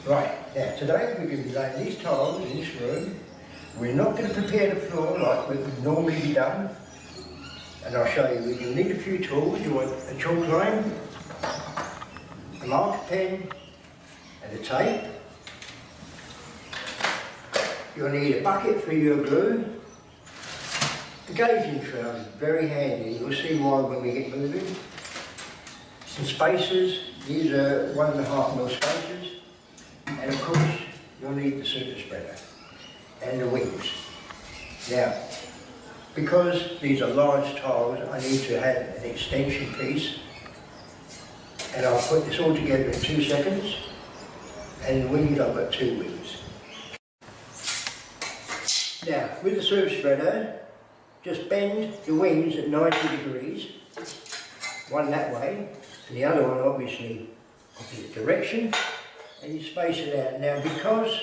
Right, now today we're going to be laying these tiles in this room. We're not going to prepare the floor like it would normally be done. And I'll show you, you'll need a few tools. You want a chalk line, a marker pen and a tape. You'll need a bucket for your glue. The gauging trowel is very handy. You'll see why when we get moving. Some spacers. These are 1.5mm spacers. And of course, you'll need the super spreader and the wings. Now, because these are large tiles, I need to have an extension piece. And I'll put this all together in 2 seconds. And the wings, I've got 2 wings. Now, with the super spreader, just bend the wings at 90 degrees. One that way, and the other one obviously opposite direction. And you space it out. Now, because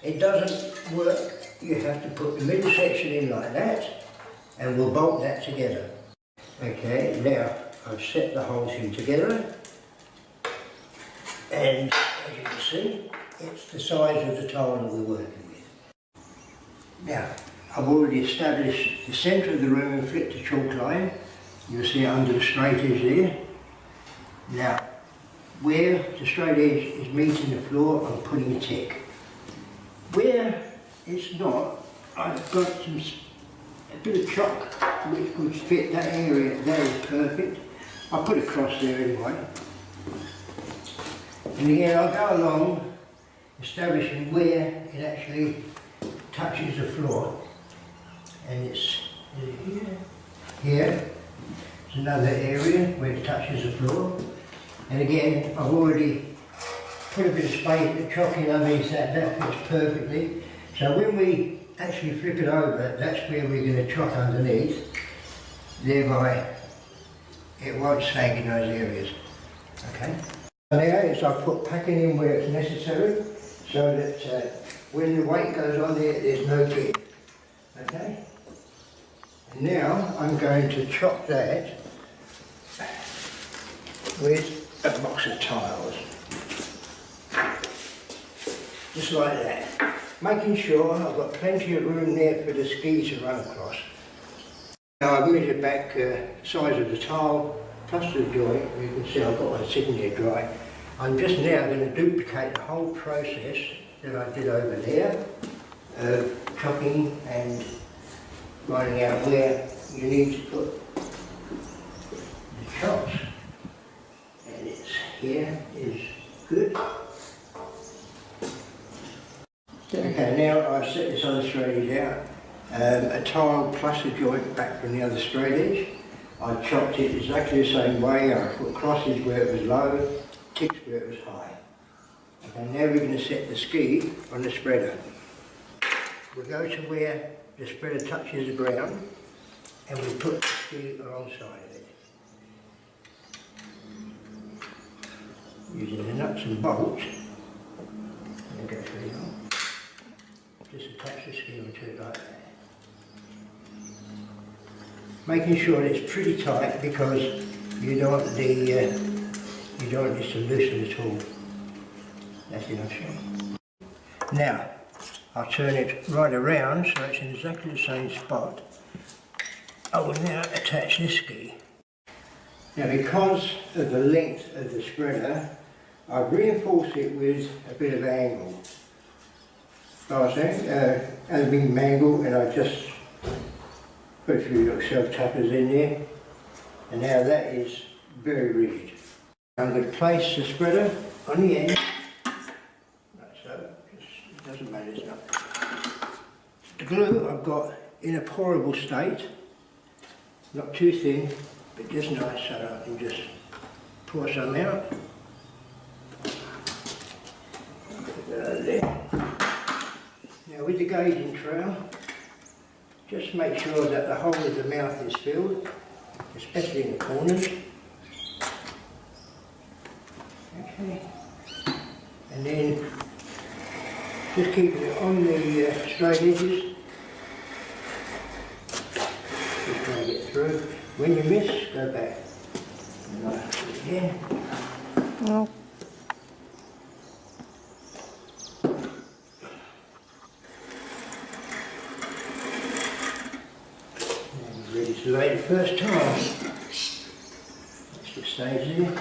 it doesn't work, you have to put the middle section in like that, and we'll bolt that together. Okay, now I've set the holes in together, and as you can see, it's the size of the tile that we're working with. Now, I've already established the centre of the room and flipped the chalk line. You'll see it under the straight edge there. Now, where the straight edge is meeting the floor, I'm putting a tick. Where it's not, I've got a bit of chalk which would fit that area. That is perfect. I'll put a cross there anyway. And again, I'll go along establishing where it actually touches the floor. And it's here. It's another area where it touches the floor. And again, I've already put a bit of space, the chalk in underneath that fits perfectly. So when we actually flip it over, that's where we're going to chalk underneath, thereby it won't sag in those areas. Okay? So now is I put packing in where it's necessary, so that when the weight goes on there, there's no give. Okay? And now I'm going to chop that with a box of tiles, just like that, making sure I've got plenty of room there for the ski to run across. Now I've measured back the size of the tile plus the joint. You can see I've got one sitting there dry. I'm just now going to duplicate the whole process that I did over there, chopping and finding out where you need to put the chops. Here is good. Okay, now I've set this other straight edge out. A tile plus a joint back from the other straight edge. I chopped it exactly the same way. I put crosses where it was low, ticks where it was high. Okay, now we're going to set the ski on the spreader. We'll go to where the spreader touches the ground, and we put the ski alongside of it. Using the nuts and bolts, and go through the hole. Just attach the ski onto it like that. Making sure that it's pretty tight because you don't want this to loosen at all. That's enough shot. Now I'll turn it right around so it's in exactly the same spot. I will now attach this ski. Now, because of the length of the spreader, I've reinforced it with a bit of angle. Aluminium angle, and I just put a few little self-tappers in there, and now that is very rigid. I'm going to place the spreader on the end, like so. It doesn't matter, it's not. The glue I've got in a pourable state, not too thin, but just nice, so I can just pour some out. Now with the gauging trowel, just make sure that the whole of the mouth is filled, especially in the corners. Okay, and then just keeping it on the straight edges. Just trying to get through. When you miss, go back. Again. No. lay the first tile. It just stays there.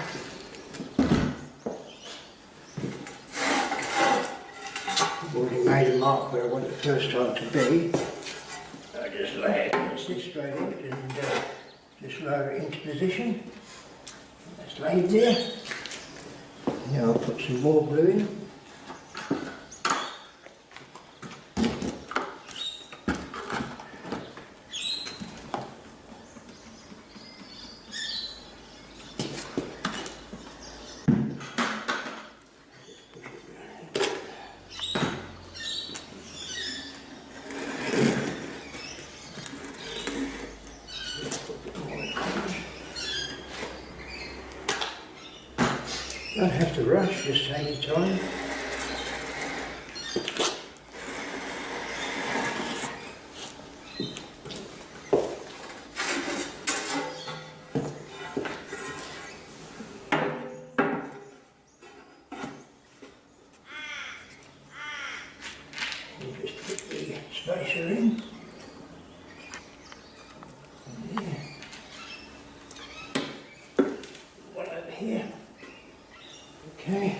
I've already made a mark where I want the first tile to be. I just lay it against this straight edge and just lower it into position. That's laid there. Now I'll put some more glue in. Don't have to rush, just take your time. And just put the spacer in. And there. One over here. Okay.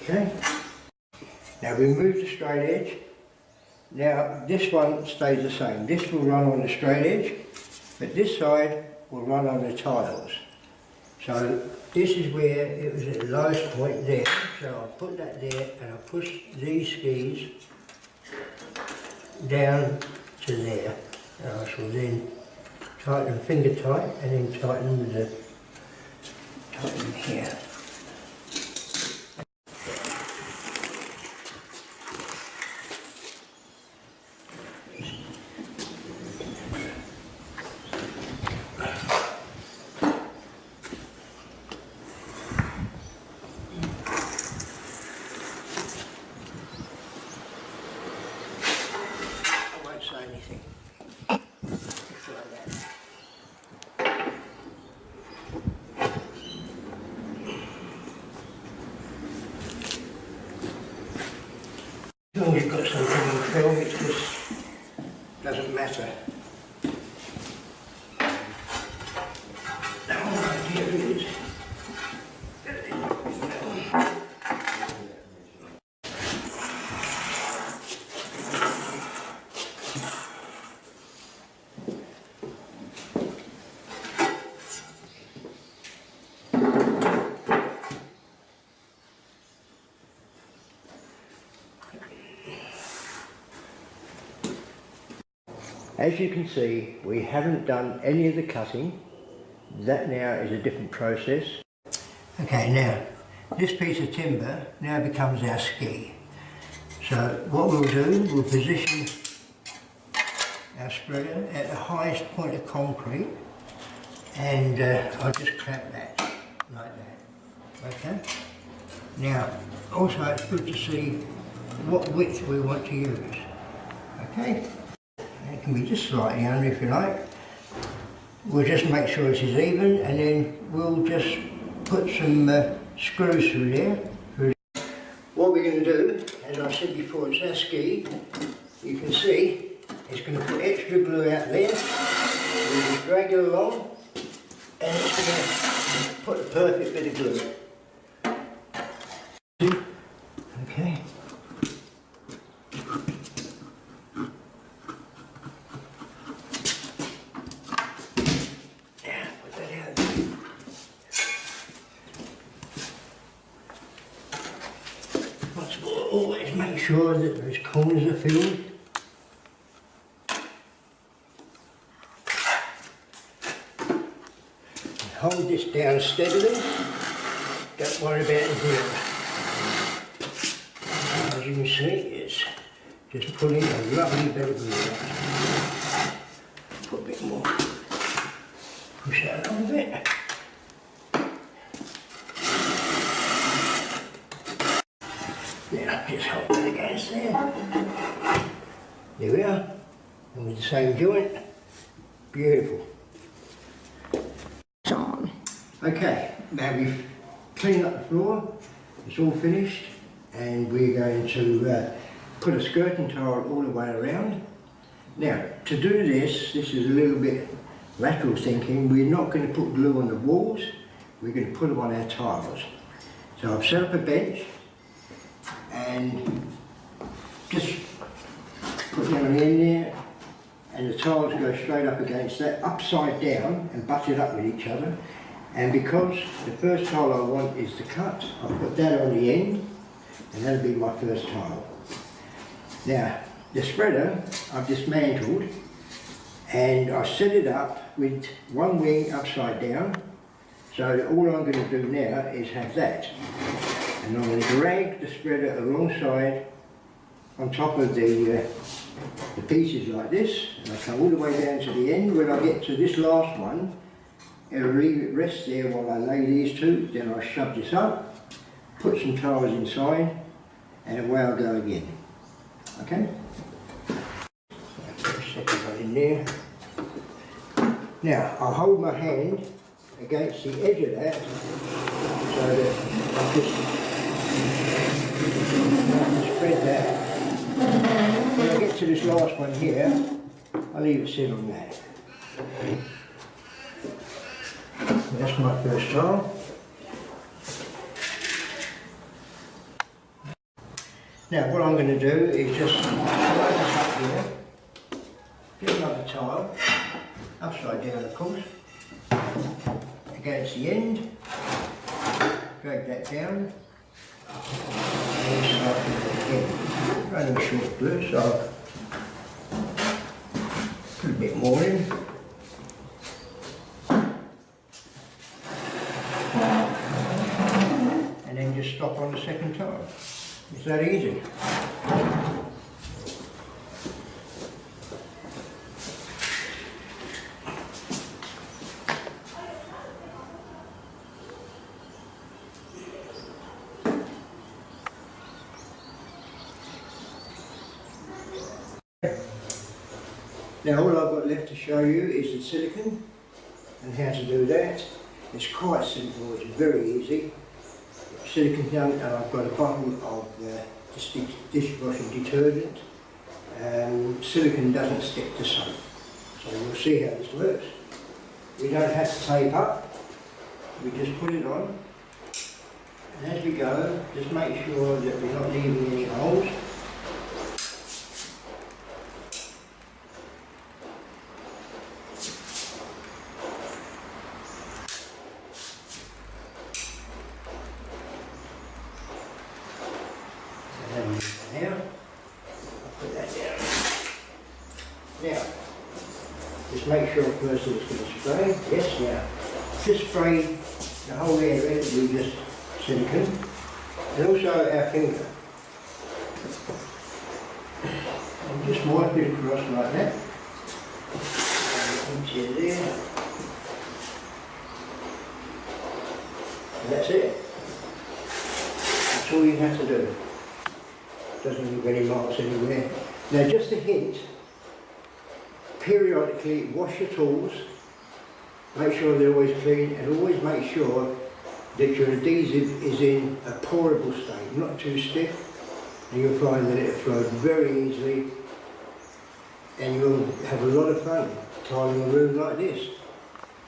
Okay, now remove the straight edge. Now this one stays the same. This will run on the straight edge, but this side will run on the tiles. So this is where it was at the lowest point there. So I'll put that there and I'll push these skis down to there. And I shall then tighten finger tight and then tighten with the tighten here. Anything. Just like that. As long as you've got something in film, it just doesn't matter. Oh, here it is. As you can see, we haven't done any of the cutting. That now is a different process. Okay, now this piece of timber now becomes our ski. So what we'll do, we'll position our spreader at the highest point of concrete, and I'll just clamp that like that. Okay. Now, also it's good to see what width we want to use. Okay. It can be just slightly under if you like. We'll just make sure it is even, and then we'll just put some screws through there. What we're going to do, as I said before, it's our ski. You can see it's going to put extra glue out there. We'll just drag it along, and it's going to put a perfect bit of glue. Okay. Always sure that those corners are filled. And hold this down steadily. Don't worry about the glue. As you can see, it's just pulling a lovely bit of glue out. Put a bit more. Push that along a bit. Now just hold that against there. There we are. And with the same joint. Beautiful. John. Okay, now we've cleaned up the floor. It's all finished. And we're going to put a skirting tile all the way around. Now, to do this is a little bit lateral thinking. We're not going to put glue on the walls, we're going to put them on our tiles. So I've set up a bench and just put them on the end there, and the tiles go straight up against that, upside down and butted up with each other. And because the first tile I want is the cut, I'll put that on the end, and that'll be my first tile. Now, the spreader I've dismantled, and I set it up with one wing upside down, so that all I'm going to do now is have that. And I'm going to drag the spreader alongside on top of the pieces like this, and I come all the way down to the end. When I get to this last one, it'll leave it rest there while I lay these two, then I shove this up, put some tiles inside, and away I'll go again. Okay? Put the second one in there. Now, I'll hold my hand against the edge of that so that I just spread that. When I get to this last one here, I'll leave it sit on that. That's my first tile. Now what I'm going to do is just slide this up here, get another tile, upside down of course, against the end, drag that down, and start it again. Running short glue, so I'll put a bit more in. And then just stop on the second tile. It's that easy. Now all I've got left to show you is the silicone and how to do that. It's quite simple, it's very easy. Silicone done, and I've got a bottle of dishwashing detergent. Silicone doesn't stick to soap, so you'll see how this works. We don't have to tape up, we just put it on, and as we go, just make sure that we're not leaving any holes. Now, I'll put that down. Now, just make sure first that it's going to spray. Yes, now, just spray the whole area with just silicone, and also our finger. And just wipe it across like that. And into there. And that's it. That's all you have to do. Doesn't leave any marks anywhere. Now just a hint, periodically wash your tools, make sure they're always clean, and always make sure that your adhesive is in a pourable state, not too stiff, and you'll find that it'll flow very easily and you'll have a lot of fun tiling a room like this.